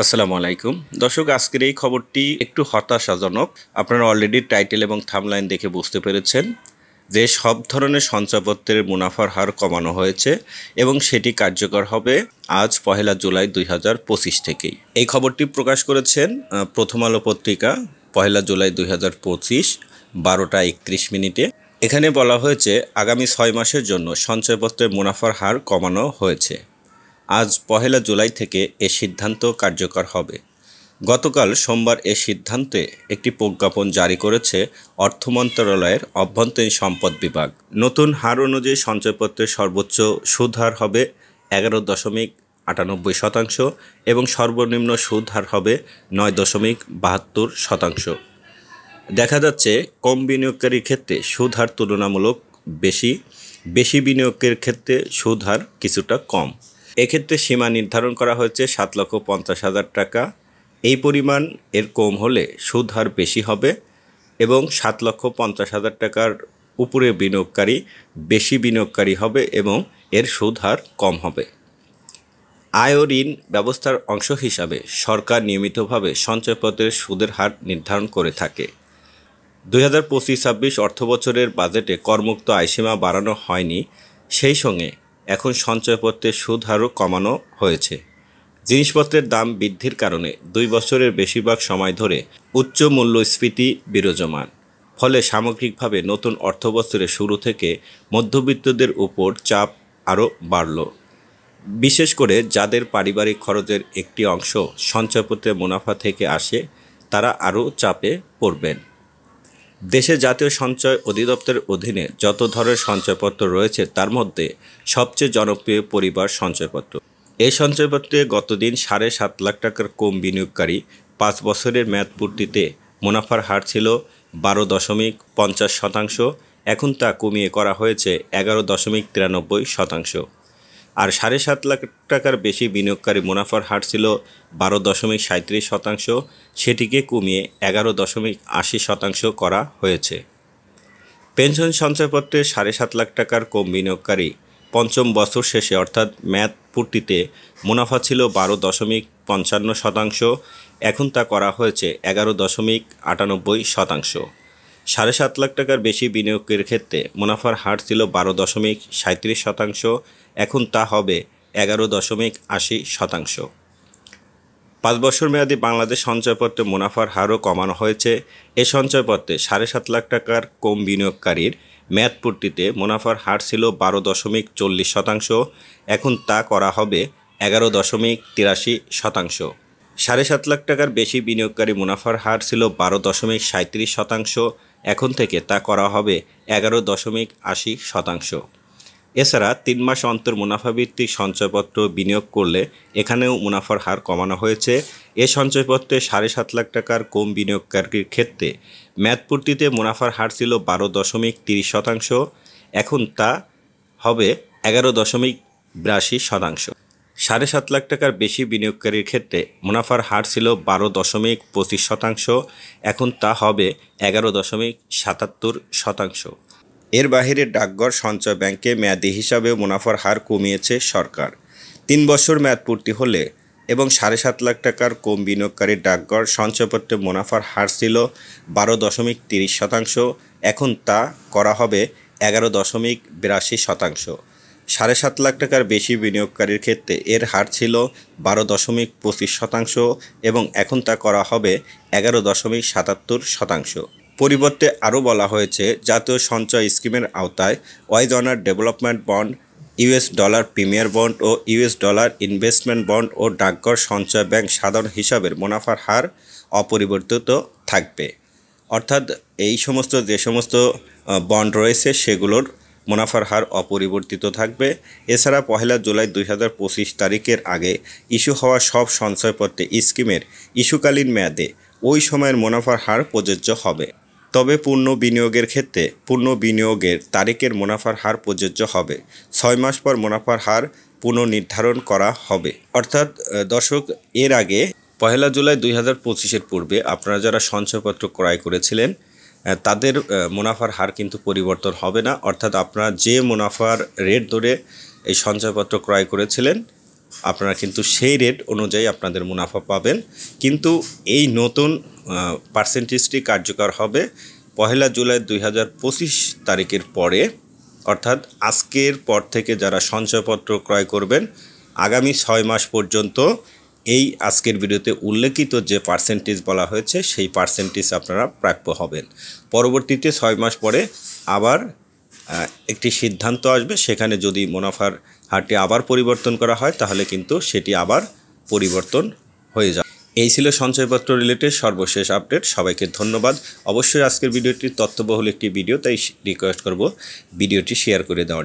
আসসালামু আলাইকুম দর্শক, আজকের এই খবরটি একটু হতাশাজনক। আপনারা অলরেডি টাইটেল এবং থাম্বনেইল দেখে বুঝতে পেরেছেন যে সব ধরনের সঞ্চয়পত্রের মুনাফার হার কমানো হয়েছে এবং সেটি কার্যকর হবে আজ 1 জুলাই 2025 থেকেই। এই খবরটি প্রকাশ করেছেন প্রথম আলো পত্রিকা 1 জুলাই 2025 12টা 31 মিনিটে। এখানে বলা হয়েছে আগামী 6 মাসের জন্য সঞ্চয়পত্রের মুনাফার হার কমানো হয়েছে। আজ 1 জুলাই থেকে এ সিদ্ধান্ত কার্যকর হবে। গতকাল সোমবার এ সিদ্ধান্তে একটি প্রজ্ঞাপন জারি করেছে অর্থ মন্ত্রণালয়ের অভ্যন্তরীণ সম্পদ বিভাগ। নতুন হার অনুযায়ী সঞ্চয়পত্রের সর্বোচ্চ সুদ হার হবে 11.98% এবং সর্বনিম্ন সুদ হার হবে 9.72%। দেখা যাচ্ছে কম বিনিয়োগকারীর ক্ষেত্রে সুদ হার তুলনামূলক বেশি বিনিয়োগের ক্ষেত্রে সুদ হার কিছুটা কম। এক্ষেত্রে সীমা নির্ধারণ করা হয়েছে 7,50,000 টাকা। এই পরিমাণ এর কম হলে সুদ হার বেশি হবে এবং 7,50,000 টাকার উপরে বিনিয়োগকারী বেশি বিনিয়োগকারী হবে এবং এর সুদ হার কম হবে। আয় ও ঋণ ব্যবস্থার অংশ হিসাবে সরকার নিয়মিতভাবে সঞ্চয়পত্রের সুদের হার নির্ধারণ করে থাকে। 2025-26 অর্থবছরের বাজেটে করমুক্ত আয়সীমা বাড়ানো হয়নি, সেই সঙ্গে এখন সঞ্চয়পত্রের সুদ হারও কমানো হয়েছে। জিনিসপত্রের দাম বৃদ্ধির কারণে 2 বছরের বেশিরভাগ সময় ধরে উচ্চ মূল্যস্ফীতি বিরাজমান। ফলে সামগ্রিকভাবে নতুন অর্থবছরের শুরু থেকে মধ্যবিত্তদের উপর চাপ আরও বাড়ল। বিশেষ করে যাদের পারিবারিক খরচের একটি অংশ সঞ্চয়পত্রের মুনাফা থেকে আসে, তারা আরও চাপে পড়বেন। দেশে জাতীয় সঞ্চয় অধিদপ্তরের অধীনে যত ধরনের সঞ্চয়পত্র রয়েছে তার মধ্যে সবচেয়ে জনপ্রিয় পরিবার সঞ্চয়পত্র। এই সঞ্চয়পত্রে গতদিন 7.5 লাখ টাকার কম বিনিয়োগকারী 5 বছরের মেয়াদ পূর্তিতে মুনাফার হার ছিল 12.50%, এখন তা কমিয়ে করা হয়েছে 11.93%। আর 7.5 লাখ টাকার বেশি বিনিয়োগকারী মুনাফার হার ছিল 12.37%, সেটিকে কমিয়ে 11.80% করা হয়েছে। পেনশন সঞ্চয়পত্রে 7.5 লাখ টাকার কম বিনিয়োগকারী পঞ্চম বছর শেষে অর্থাৎ মেয়াদ পূর্তিতে মুনাফা ছিল 12.55%, এখন তা করা হয়েছে 11.98%। 7.5 লাখ টাকার বেশি বিনিয়োগের ক্ষেত্রে মুনাফার হার ছিল 12.37%, এখন তা হবে 11.80%। 5 বছর মেয়াদী বাংলাদেশ সঞ্চয়পত্রে মুনাফার হারও কমানো হয়েছে। এ সঞ্চয়পত্রে 7.5 লাখ টাকার কম বিনিয়োগকারীর মেয়াদ পূর্তিতে মুনাফার হার ছিল 12.40%, এখন তা করা হবে 11.83%। 7.5 লাখ টাকার বেশি বিনিয়োগকারী মুনাফার হার ছিল 12.37%, এখন থেকে তা করা হবে 11.80%। এছাড়া 3 মাস অন্তর মুনাফাভিত্তিক সঞ্চয়পত্র বিনিয়োগ করলে এখানেও মুনাফার হার কমানো হয়েছে। এ সঞ্চয়পত্রে 7.5 লাখ টাকার কম বিনিয়োগকারীর ক্ষেত্রে মেয়াদপূর্তিতে মুনাফার হার ছিল 12.30%, এখন তা হবে 11.82%। 7.5 লাখ টাকার বেশি বিনিয়োগকারীর ক্ষেত্রে মুনাফার হার ছিল 12.25%, এখন তা হবে 11.77%। এর বাহিরে ডাকঘর সঞ্চয় ব্যাংকে মেয়াদি হিসাবে মুনাফার হার কমিয়েছে সরকার। 3 বছর মেয়াদ পূর্তি হলে এবং 7.5 লাখ টাকার কম বিনিয়োগকারী ডাকঘর সঞ্চয়পত্রে মুনাফার হার ছিল 12.30%, এখন তা করা হবে 11.82%। 7.5 লাখ টাকার বেশি বিনিয়োগকারীর ক্ষেত্রে এর হার ছিল 12.25% এবং এখন তা করা হবে 11.77%। পরিবর্তে আরও বলা হয়েছে জাতীয় সঞ্চয় স্কিমের আওতায় wage earner development bond, US dollar premier bond ও US ডলার ইনভেস্টমেন্ট বন্ড ও ডাকঘর সঞ্চয় ব্যাংক সাধারণ হিসাবের মুনাফার হার অপরিবর্তিত থাকবে। অর্থাৎ এই সমস্ত যে সমস্ত বন্ড রয়েছে সেগুলোর মুনাফার হার অপরিবর্তিত থাকবে। এছাড়া 1 জুলাই 2025 তারিখের আগে ইস্যু হওয়া সব সঞ্চয়পত্রে স্কিমের ইস্যুকালীন মেয়াদে ওই সময়ের মুনাফার হার প্রযোজ্য হবে। তবে পূর্ণ বিনিয়োগের ক্ষেত্রে পূর্ণ বিনিয়োগের তারিখের মুনাফার হার প্রযোজ্য হবে। 6 মাস পর মুনাফার হার পুনর্নির্ধারণ করা হবে। অর্থাৎ দর্শক, এর আগে 1 জুলাই 2025-এর পূর্বে আপনারা যারা সঞ্চয়পত্র ক্রয় করেছিলেন তাদের মুনাফার হার কিন্তু পরিবর্তন হবে না। অর্থাৎ আপনারা যে মুনাফার রেট ধরে এই সঞ্চয়পত্র ক্রয় করেছিলেন আপনারা কিন্তু সেই রেট অনুযায়ী আপনাদের মুনাফা পাবেন। কিন্তু এই নতুন পার্সেন্টেজটি কার্যকর হবে 1 জুলাই 2025 তারিখের পরে, অর্থাৎ আজকের পর থেকে যারা সঞ্চয়পত্র ক্রয় করবেন আগামী 6 মাস পর্যন্ত এই আজকের ভিডিওতে উল্লেখিত যে পার্সেন্টেজ বলা হয়েছে সেই পার্সেন্টেজ আপনারা প্রাপ্য হবেন। পরবর্তীতে 6 মাস পরে আবার একটি সিদ্ধান্ত আসবে, সেখানে যদি মুনাফার হারটি আবার পরিবর্তন করা হয় তাহলে কিন্তু সেটি আবার পরিবর্তন হয়ে যাবে। এই ছিল সঞ্চয়পত্র রিলেটেড সর্বশেষ আপডেট। সবাইকে ধন্যবাদ। অবশ্যই আজকের ভিডিওটি তথ্যবহুল একটি ভিডিও, তাই রিকোয়েস্ট করব ভিডিওটি শেয়ার করে দেওয়ার।